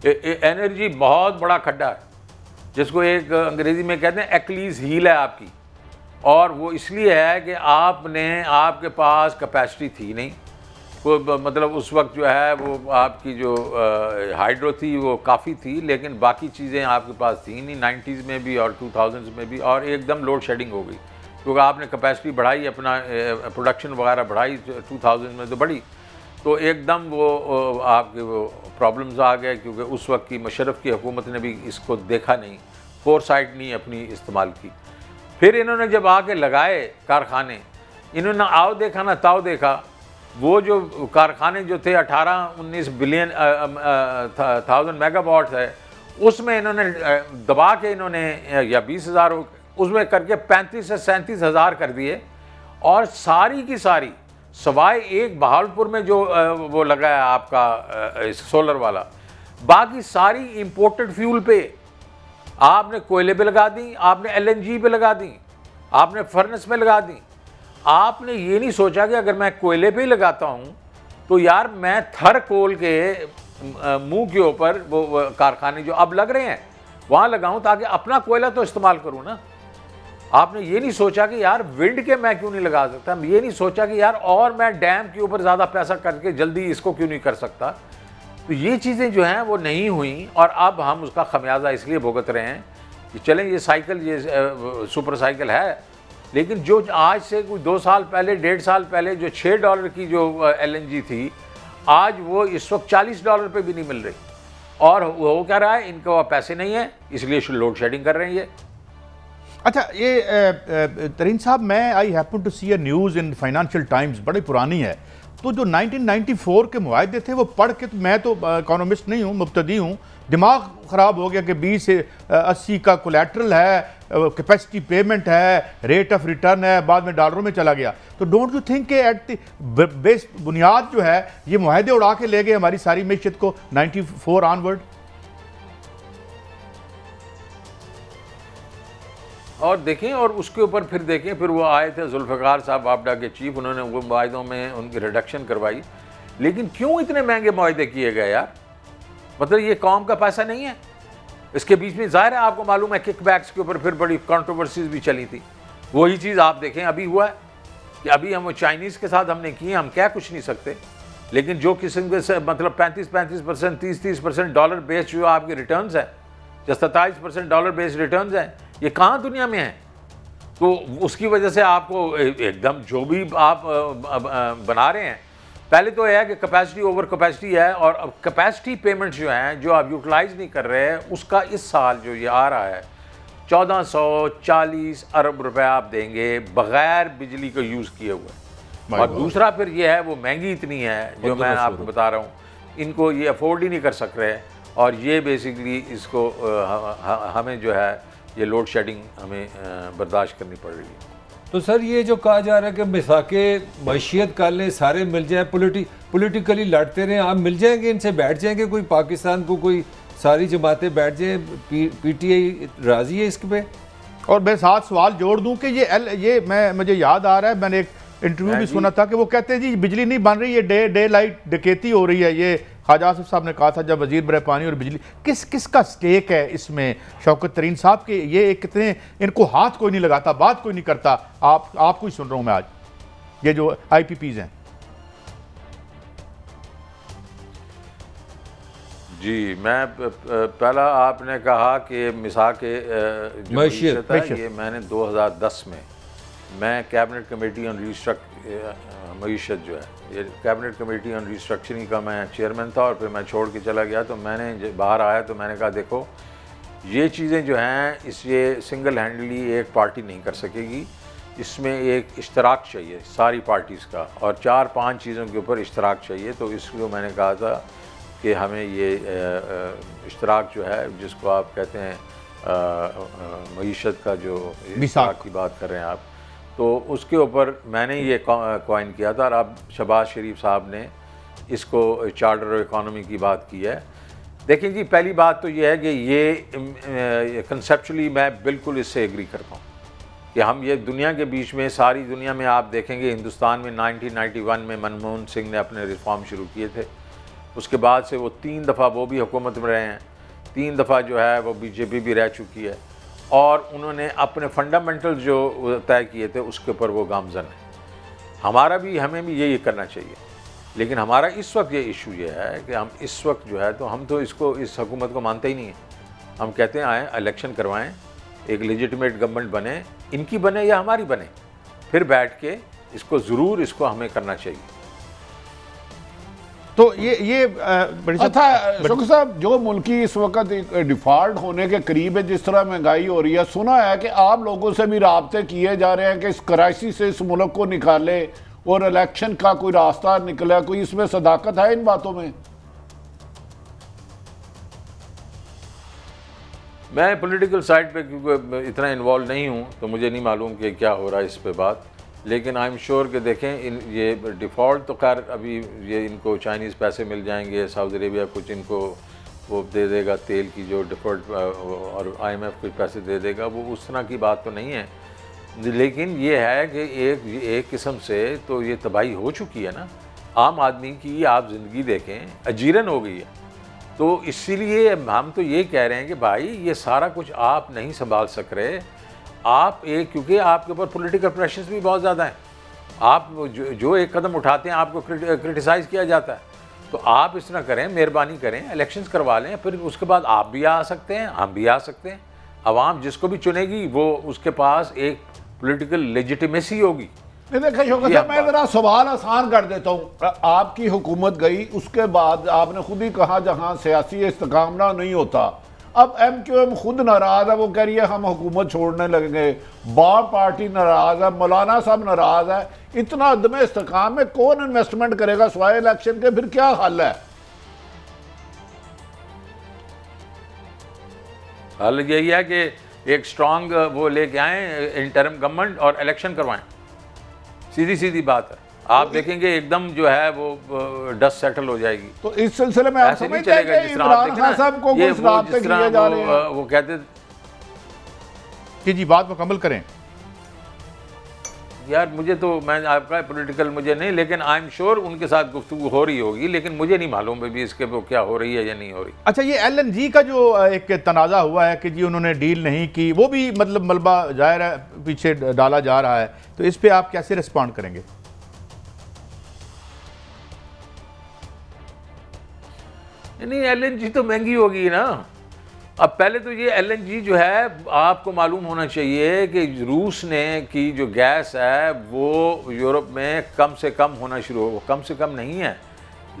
Energy बहुत बड़ा खड्डा है, जिसको एक अंग्रेजी में कहते हैं एक्लीज हील है आपकी, और वो इसलिए है कि आपके पास कैपेसिटी थी नहीं, मतलब उस वक्त जो है वो आपकी जो हाइड्रो थी वो काफ़ी थी, लेकिन बाकी चीज़ें आपके पास थी नहीं 90s में भी और 2000s में भी, और एकदम लोड शेडिंग हो गई क्योंकि आपने कैपेसिटी बढ़ाई, अपना प्रोडक्शन वगैरह बढ़ाई 2000 में तो बढ़ी, तो एकदम वो आपके वो प्रॉब्लम्स आ गए, क्योंकि उस वक्त की मुशर्रफ की हुकूमत ने भी इसको देखा नहीं, फोरसाइट नहीं अपनी इस्तेमाल की। फिर इन्होंने जब आके लगाए कारखाने, इन्होंने आओ देखा ना ताओ देखा, वो जो कारखाने जो थे 18-19 बिलियन थाउजेंड मेगावाट है, उसमें इन्होंने दबा के इन्होंने या 20,000 उसमें करके 35 से 37 हज़ार कर दिए, और सारी की सारी सवाए एक बहावलपुर में जो वो लगा है आपका सोलर वाला, बाकी सारी इंपोर्टेड फ्यूल पे आपने कोयले पे लगा दी, आपने LNG पे लगा दी, आपने फर्नेस पे लगा दी। आपने ये नहीं सोचा कि अगर मैं कोयले पे ही लगाता हूँ तो यार मैं थर कोल के मुंह के ऊपर वो कारखाने जो अब लग रहे हैं वहाँ लगाऊँ ताकि अपना कोयला तो इस्तेमाल करूँ ना। आपने ये नहीं सोचा कि यार विंड के मैं क्यों नहीं लगा सकता, ये नहीं सोचा कि यार और मैं डैम के ऊपर ज़्यादा पैसा करके जल्दी इसको क्यों नहीं कर सकता। तो ये चीज़ें जो हैं वो नहीं हुई और अब हम उसका खमियाजा इसलिए भुगत रहे हैं कि चलें ये साइकिल, ये सुपर साइकिल है, लेकिन जो आज से कोई 2 साल पहले, 1.5 साल पहले जो $6 की जो LNG थी, आज वो इस वक्त $40 पे भी नहीं मिल रही। और वो कह रहा है इनको पैसे नहीं है इसलिए लोड शेडिंग कर रहे हैं ये। अच्छा, ये तरीन साहब, मैं I happen to see a news in Financial Times, बड़ी पुरानी है, तो जो 1994 के मुआहदे थे वो पढ़ के, तो मैं तो इकोनॉमिस्ट नहीं हूँ, मुब्तदी हूँ, दिमाग ख़राब हो गया कि 20 से 80 का कोलेट्रल है, कैपेसिटी पेमेंट है, रेट ऑफ रिटर्न है, बाद में डॉलरों में चला गया। तो डोंट यू थिंक कि एट द बेस बुनियाद जो है ये मुआहदे उड़ा के ले गए हमारी सारी मैशियत को 94 ऑनवर्ड? और देखें, और उसके ऊपर फिर देखें, फिर वो आए थे जुल्फ़िकार साहब वापडा के चीफ, उन्होंने वो मुआहदों में उनकी रिडक्शन करवाई। लेकिन क्यों इतने महंगे मुआहदे किए गए यार? मतलब ये कौम का पैसा नहीं है? इसके बीच में ज़ाहिर है आपको मालूम है किकबैक्स के ऊपर फिर बड़ी कंट्रोवर्सीज भी चली थी। वही चीज़ आप देखें अभी हुआ है कि अभी हम चाइनीज़ के साथ हमने किए, हम क्या कुछ नहीं सकते, लेकिन जो किस्म के मतलब 35% 30% डॉलर बेस्ड जो आपके रिटर्न्स हैं, या 27% डॉलर बेस्ड रिटर्न्स हैं, ये कहाँ दुनिया में है? तो उसकी वजह से आपको एकदम जो भी आप बना रहे हैं, पहले तो यह है कि कैपेसिटी ओवर कैपेसिटी है, और अब कैपेसिटी पेमेंट्स जो हैं जो आप यूटिलाइज नहीं कर रहे हैं, उसका इस साल जो ये आ रहा है 1440 अरब रुपए आप देंगे बगैर बिजली को यूज़ किए हुए। और दूसरा फिर ये है वो महंगी इतनी है जो मैं आपको बता रहा हूँ, इनको ये अफोर्ड ही नहीं कर सक रहे, और ये बेसिकली इसको हमें जो है ये लोड शेडिंग हमें बर्दाश्त करनी पड़ रही है। तो सर ये जो कहा जा रहा है कि मिसाके मैशियत कर लें, सारे मिल जाए, पॉलिटिकली लड़ते रहें, आप मिल जाएंगे, इनसे बैठ जाएंगे, कोई पाकिस्तान को कोई सारी जमातें बैठ जाए, PTI राजी है इसके पे? और मैं साथ सवाल जोड़ दूं कि ये मुझे याद आ रहा है, मैंने एक इंटरव्यू भी सुना था कि वो कहते हैं जी बिजली नहीं बन रही है, डे लाइट डकैती हो रही है। ये ख्वाजा आसिफ साहब ने कहा था जब वजीर बरे पानी और बिजली। किसका स्टेक है इसमें? शौकत तरीन साहब के ये कितने, इनको हाथ कोई नहीं लगाता, बात कोई नहीं करता, आपको ही सुन रहा हूं मैं आज, ये जो IPPs हैं। जी, मैं पहला आपने कहा कि मिसाके जो मैशियत है, ये मैंने 2010 में मैं कैबिनेट कमेटी ऑन मईशत जो है, ये कैबिनेट कमेटी ऑन रिस्ट्रक्चरिंग का मैं चेयरमैन था, और फिर मैं छोड़ के चला गया। तो मैंने बाहर आया तो मैंने कहा देखो ये चीज़ें जो हैं ये सिंगल हैंडली एक पार्टी नहीं कर सकेगी, इसमें एक इश्तराक चाहिए सारी पार्टीज़ का, और 4-5 चीज़ों के ऊपर इश्तराक चाहिए। तो इसको मैंने कहा था कि हमें ये इश्तराक जो है, जिसको आप कहते हैं मईशत का जो इश्तराक की बात कर रहे हैं आप, तो उसके ऊपर मैंने ये कॉइन किया था, और अब शहबाज शरीफ साहब ने इसको चार्टर ऑफ इकोनॉमी की बात की है। देखें जी, पहली बात तो ये है कि ये कंसेप्चुअली मैं बिल्कुल इससे एग्री करता हूँ कि हम ये दुनिया के बीच में, सारी दुनिया में आप देखेंगे, हिंदुस्तान में 1991 में मनमोहन सिंह ने अपने रिफॉर्म शुरू किए थे, उसके बाद से वो 3 दफ़ा वो भी हुकूमत में रहे हैं, 3 दफ़ा जो है वो BJP भी रह चुकी है, और उन्होंने अपने फंडामेंटल जो तय किए थे उसके ऊपर वो गामजन है। हमें भी यही करना चाहिए, लेकिन हमारा इस वक्त ये इशू ये है कि हम इस वक्त जो है, तो हम तो इस हुकूमत को मानते ही नहीं हैं। हम कहते हैं आए इलेक्शन करवाएं, एक लेजिटिमेट गवर्नमेंट बने, इनकी बने या हमारी बने, फिर बैठ के इसको हमें करना चाहिए। तो ये अच्छा शौकत साहब, जो मुल्की इस वक्त डिफॉल्ट होने के करीब है, जिस तरह महंगाई हो रही है, सुना है कि आप लोगों से भी राब्ते किए जा रहे हैं कि इस क्राइसिस से इस मुल्क को निकाले और इलेक्शन का कोई रास्ता निकला, कोई इसमें सदाकत है इन बातों में? मैं पॉलिटिकल साइड पे क्योंकि इतना इन्वॉल्व नहीं हूँ, तो मुझे नहीं मालूम कि क्या हो रहा है इस पे बात, लेकिन आई एम श्योर कि देखें ये डिफ़ॉल्ट तो खैर अभी ये इनको चाइनीज़ पैसे मिल जाएंगे, सऊदी अरेबिया कुछ इनको वो दे देगा तेल की जो डिफ़ॉल्ट, और IMF कुछ पैसे दे देगा, वो उस तरह की बात तो नहीं है। लेकिन ये है कि एक किस्म से तो ये तबाही हो चुकी है ना, आम आदमी की आप ज़िंदगी देखें अजीरन हो गई है। तो इसीलिए हम तो ये कह रहे हैं कि भाई ये सारा कुछ आप नहीं संभाल सक रहे, आप एक, क्योंकि आपके ऊपर पॉलिटिकल प्रेशर्स भी बहुत ज़्यादा हैं, आप जो एक कदम उठाते हैं आपको क्रिटिसाइज़ किया जाता है। तो आप इस तरह करें, मेहरबानी करें, इलेक्शंस करवा लें, फिर उसके बाद आप भी आ सकते हैं, हम भी आ सकते हैं। अवाम जिसको भी चुनेगी वो उसके पास एक पॉलिटिकल लेजिटिमेसी होगी। नहीं देखिए शौकत साहब, मैं ज़रा सवाल आसान कर देता हूँ। आपकी हुकूमत गई, उसके बाद आपने खुद ही कहा जहाँ सियासी इस्तेकामना नहीं होता, अब MQM खुद नाराज है, वो कह रही है हम हुकूमत छोड़ने लगेंगे, बार पार्टी नाराज है, मौलाना साहब नाराज है। इतना अदम इस्तेकाम में कौन इन्वेस्टमेंट करेगा सिवाय इलेक्शन के? फिर क्या हल है? हल यही है कि एक स्ट्रांग वो लेके आए इंटरिम गवर्नमेंट और इलेक्शन करवाएं। सीधी सीधी बात है, आप देखेंगे एकदम जो है वो डस्ट सेटल हो जाएगी। तो इस सिलसिले में आप समझते हैं कि इमरान खान साहब को कुछ राब्ते किए जा रहे हैं? वो कहते कि जी बात मुकम्मल करें। यार मुझे तो, मैं आपका पॉलिटिकल मुझे नहीं, लेकिन आई एम श्योर उनके साथ गुफ्तगू हो रही होगी, लेकिन मुझे नहीं मालूम भी इसके वो क्या हो रही है या नहीं हो रही। अच्छा, ये LNG का जो एक तनाज़ा हुआ है कि जी उन्होंने डील नहीं की, वो भी मतलब मलबा जाहिर है पीछे डाला जा रहा है, तो इस पे आप कैसे रिस्पॉन्ड करेंगे? नहीं, LNG तो महंगी होगी ना। अब पहले तो ये LNG जो है, आपको मालूम होना चाहिए कि रूस ने की जो गैस है वो यूरोप में कम से कम होना शुरू हो, कम से कम नहीं है,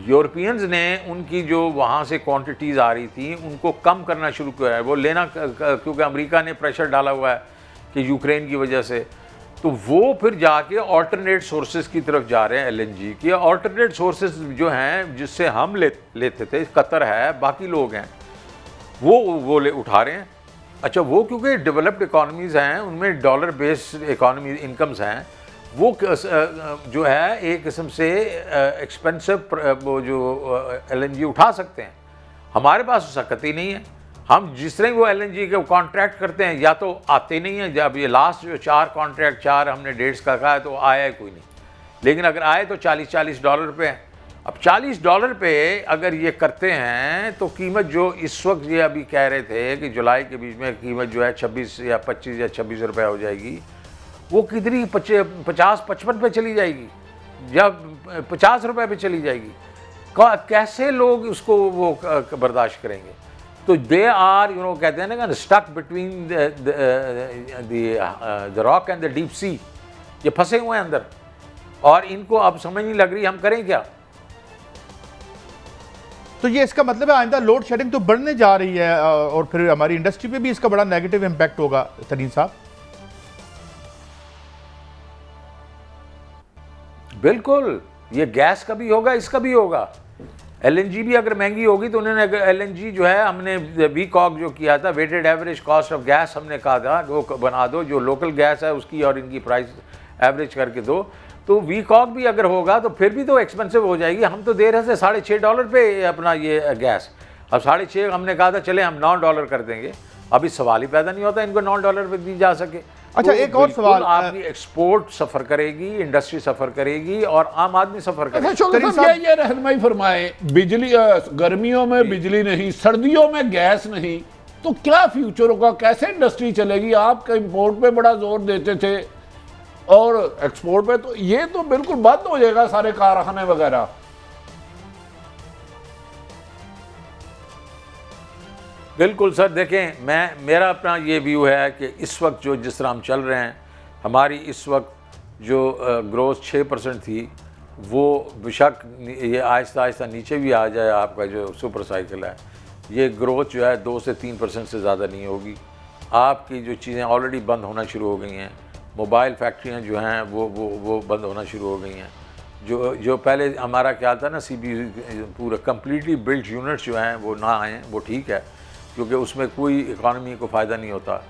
यूरोपियंस ने उनकी जो वहाँ से क्वांटिटीज़ आ रही थी उनको कम करना शुरू किया है। वो लेना, क्योंकि अमेरिका ने प्रेशर डाला हुआ है कि यूक्रेन की वजह से, तो वो फिर जाके ऑल्टरनेट सोर्सेज की तरफ जा रहे हैं। LNG की ऑल्टरनेट सोर्सेज जो हैं जिससे हम लेते थे, कतर है, बाकी लोग हैं, वो ले उठा रहे हैं। अच्छा, वो क्योंकि डेवलप्ड इकॉनमीज़ हैं, उनमें डॉलर बेस्ड इकॉनमी इनकम्स हैं, वो जो है एक किस्म से एक्सपेंसिव वो जो LNG उठा सकते हैं। हमारे पास सकत ही नहीं है। हम जिस तरह वो LNG के कॉन्ट्रैक्ट करते हैं, या तो आते नहीं हैं, जब ये लास्ट जो 4 कॉन्ट्रैक्ट 4 हमने डेट्स का कहा है तो आया है कोई नहीं, लेकिन अगर आए तो $40 पे हैं। अब $40 पे अगर ये करते हैं तो कीमत जो इस वक्त ये अभी कह रहे थे कि जुलाई के बीच में कीमत जो है 26 या 25 या 26 रुपये हो जाएगी, वो कितनी 50-55 पे चली जाएगी या 50 रुपये पे चली जाएगी। कैसे लोग उसको वो बर्दाश्त करेंगे? तो दे आर कहते हैं ना, stuck between the rock and the deep sea. ये फंसे हुए हैं अंदर और इनको अब समझ नहीं लग रही हम करें क्या। तो ये इसका मतलब है आइंदा लोड शेडिंग तो बढ़ने जा रही है और फिर हमारी इंडस्ट्री पे भी इसका बड़ा नेगेटिव इम्पैक्ट होगा। तरीन साहब, बिल्कुल, ये गैस का भी होगा, इसका भी होगा। LNG भी अगर महंगी होगी तो उन्होंने LNG जो है, हमने VCOG जो किया था, weighted average cost of gas, हमने कहा था वो बना दो, जो लोकल गैस है उसकी और इनकी प्राइस एवरेज करके दो। तो VCOG भी अगर होगा तो फिर भी तो एक्सपेंसिव हो जाएगी। हम तो दे रहे थे $6.5 पे अपना ये गैस, अब 6.5 हमने कहा था चले हम $9 कर देंगे। अभी सवाल ही पैदा नहीं होता इनको $9 पे दी जा सके। अच्छा, तो एक और सवाल, आपकी एक्सपोर्ट सफ़र करेगी, इंडस्ट्री सफ़र करेगी और आम आदमी सफ़र करेगा। अच्छा, ये रहनुमाई फरमाए, बिजली गर्मियों में बिजली नहीं, सर्दियों में गैस नहीं, तो क्या फ्यूचर होगा? कैसे इंडस्ट्री चलेगी? आप इंपोर्ट पे बड़ा जोर देते थे और एक्सपोर्ट पे तो ये तो बिल्कुल बंद हो जाएगा, सारे कारखाने वगैरह। बिल्कुल सर, देखें, मेरा अपना ये व्यू है कि इस वक्त जो जिस तरह हम चल रहे हैं, हमारी इस वक्त जो ग्रोथ 6% थी, वो बेशक ये आहिस्ता आहिस्ता नीचे भी आ जाए, आपका जो सुपर साइकिल है, ये ग्रोथ जो है 2 से 3% से ज़्यादा नहीं होगी। आपकी जो चीज़ें ऑलरेडी बंद होना शुरू हो गई हैं, मोबाइल फैक्ट्रियाँ जो हैं वो बंद होना शुरू हो गई हैं। जो पहले हमारा क्या था ना, CPU पूरा कम्प्लीटली बिल्ट यूनिट्स जो हैं वो ना आएँ, वो ठीक है, क्योंकि उसमें कोई इकॉनमी को फ़ायदा नहीं होता।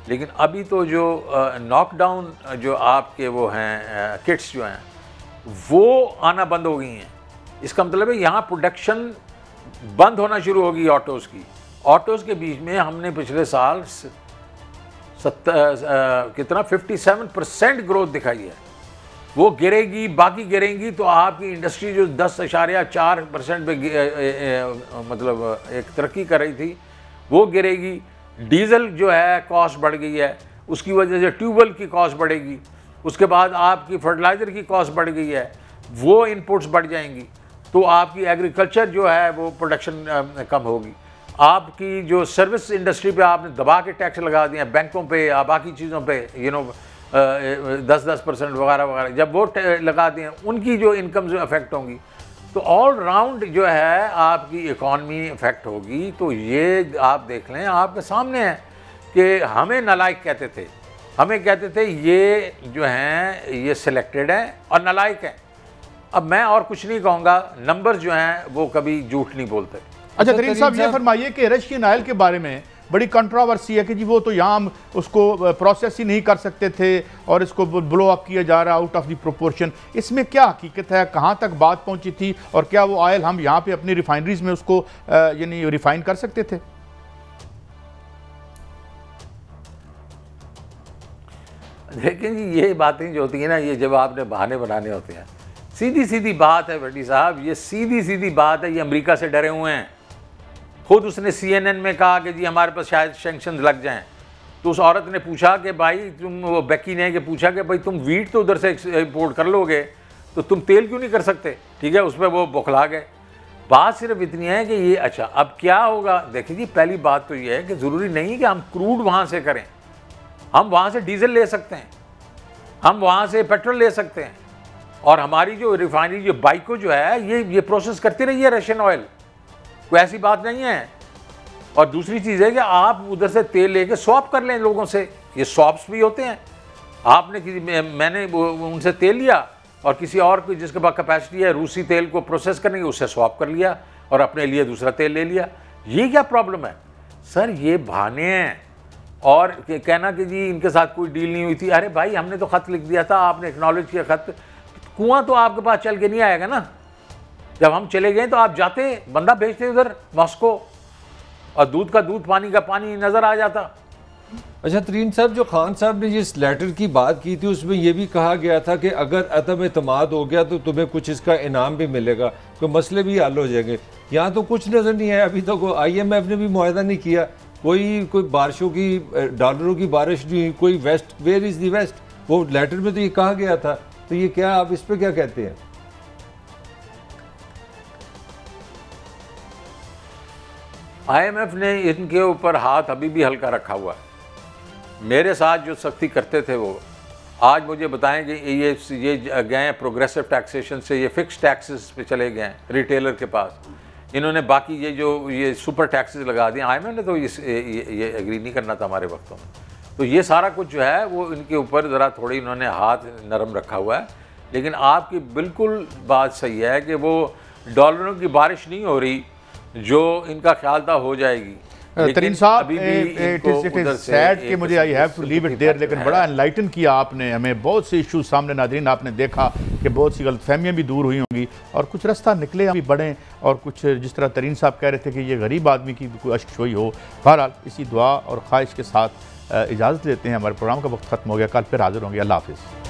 लेकिन अभी तो जो नॉकडाउन जो आपके वो हैं किट्स जो हैं वो आना बंद हो गई हैं। इसका मतलब है यहाँ प्रोडक्शन बंद होना शुरू होगी ऑटोज़ की। ऑटोज़ के बीच में हमने पिछले साल 57% ग्रोथ दिखाई है, वो गिरेगी, बाकी गिरेंगी तो आपकी इंडस्ट्री जो 10.4% पे मतलब एक तरक्की कर रही थी वो गिरेगी। डीजल जो है कॉस्ट बढ़ गई है, उसकी वजह से ट्यूबवेल की कॉस्ट बढ़ेगी, उसके बाद आपकी फर्टिलाइज़र की कॉस्ट बढ़ गई है, वो इनपुट्स बढ़ जाएंगी, तो आपकी एग्रीकल्चर जो है वो प्रोडक्शन कम होगी। आपकी जो सर्विस इंडस्ट्री पे आपने दबा के टैक्स लगा दिए, बैंकों पे या बाकी चीज़ों पे 10% वगैरह वगैरह, जब वो लगा दिए उनकी जो इनकम अफेक्ट होंगी, तो ऑल राउंड जो है आपकी इकॉनमी अफेक्ट होगी। तो ये आप देख लें, आपके सामने है कि हमें नालायक कहते थे, हमें कहते थे ये जो हैं ये सिलेक्टेड हैं और नालायक हैं। अब मैं और कुछ नहीं कहूँगा, नंबर जो हैं वो कभी झूठ नहीं बोलते। अच्छा तरीन साहब, ये फरमाइए कि रशियन ऑयल के बारे में बड़ी कंट्रोवर्सी है कि जी वो तो यहाँ हम उसको प्रोसेस ही नहीं कर सकते थे और इसको ब्लो अप किया जा रहा है आउट ऑफ द प्रोपोर्शन। इसमें क्या हकीकत है, कहाँ तक बात पहुँची थी और क्या वो ऑयल हम यहाँ पे अपनी रिफाइनरीज में उसको यानी रिफाइन कर सकते थे? लेकिन जी ये बातें जो होती हैं ना, ये जब आपने बहाने बनाने होते हैं, सीधी सीधी बात है भट्टी साहब, ये सीधी सीधी बात है। ये अमेरिका से डरे हुए हैं। खुद उसने CNN में कहा कि जी हमारे पास शायद सैंक्शन लग जाएं। तो उस औरत ने पूछा कि भाई तुम, वो बेकी ने पूछा कि भाई तुम वीट तो उधर से इंपोर्ट कर लोगे तो तुम तेल क्यों नहीं कर सकते? ठीक है, उसमें वो बौखला गए। बात सिर्फ इतनी है कि ये अच्छा अब क्या होगा। देखिए जी, पहली बात तो ये है कि ज़रूरी नहीं कि हम क्रूड वहाँ से करें, हम वहाँ से डीजल ले सकते हैं, हम वहाँ से पेट्रोल ले सकते हैं, और हमारी जो रिफाइनरी जो बाइको जो है ये प्रोसेस करती रही है रशियन ऑयल, कोई ऐसी बात नहीं है। और दूसरी चीज़ है कि आप उधर से तेल लेके स्वैप कर लें लोगों से, ये स्वैप्स भी होते हैं। आपने मैंने उनसे तेल लिया और किसी और को जिसके पास कैपेसिटी है रूसी तेल को प्रोसेस करने की, उससे स्वैप कर लिया और अपने लिए दूसरा तेल ले लिया। ये क्या प्रॉब्लम है सर? ये बहाने हैं। और कहना कि जी इनके साथ कोई डील नहीं हुई थी, अरे भाई हमने तो ख़त लिख दिया था, आपने एक्नॉलेज किया खत, कुआं तो आपके पास चल के नहीं आएगा ना। जब हम चले गए तो आप जाते, बंदा भेजते उधर मॉस्को, और दूध का दूध पानी का पानी नज़र आ जाता। अच्छा तरीन साहब, जो खान साहब ने जिस लेटर की बात की थी उसमें यह भी कहा गया था कि अगर अदम एतमाद हो गया तो तुम्हें कुछ इसका इनाम भी मिलेगा, तो मसले भी हल हो जाएंगे। यहाँ तो कुछ नज़र नहीं आया, अभी तक तो IMF ने भी मुआहदा नहीं किया, कोई बारिशों की डॉलरों की बारिश नहीं, कोई waste, where is the waste, वो लेटर में तो ये कहा गया था। तो ये क्या, आप इस पर क्या कहते हैं? IMF ने इनके ऊपर हाथ अभी भी हल्का रखा हुआ है। मेरे साथ जो सख्ती करते थे वो आज मुझे बताएं कि ये गए हैं प्रोग्रेसिव टैक्सेशन से, ये फिक्स टैक्सेस पे चले गए हैं रिटेलर के पास। इन्होंने बाकी ये सुपर टैक्सेस लगा दिए। IMF ने तो ये एग्री नहीं करना था हमारे वक्तों में। तो ये सारा कुछ जो है वो इनके ऊपर ज़रा थोड़ी इन्होंने हाथ नरम रखा हुआ है। लेकिन आपकी बिल्कुल बात सही है कि वो डॉलरों की बारिश नहीं हो रही जो इनका ख्याल था हो जाएगी। तरीन साहब, इट इज सैड कि मुझे I have to leave it there, लेकिन बड़ा एनलाइटन किया आपने हमें। बहुत से इश्यूज सामने नाज़रीन आपने देखा कि बहुत सी गलतफहमियाँ भी दूर हुई होंगी और कुछ रास्ता निकले भी बढ़े, और कुछ जिस तरह तरीन साहब कह रहे थे कि ये गरीब आदमी की कोई अश्कशोई हो। बहरहाल इसी दुआ और ख्वाहिश के साथ इजाज़त लेते हैं। हमारे प्रोग्राम का वक्त ख़त्म हो गया, कल फिर हाजिर होंगे। अल्लाह हाफिज़।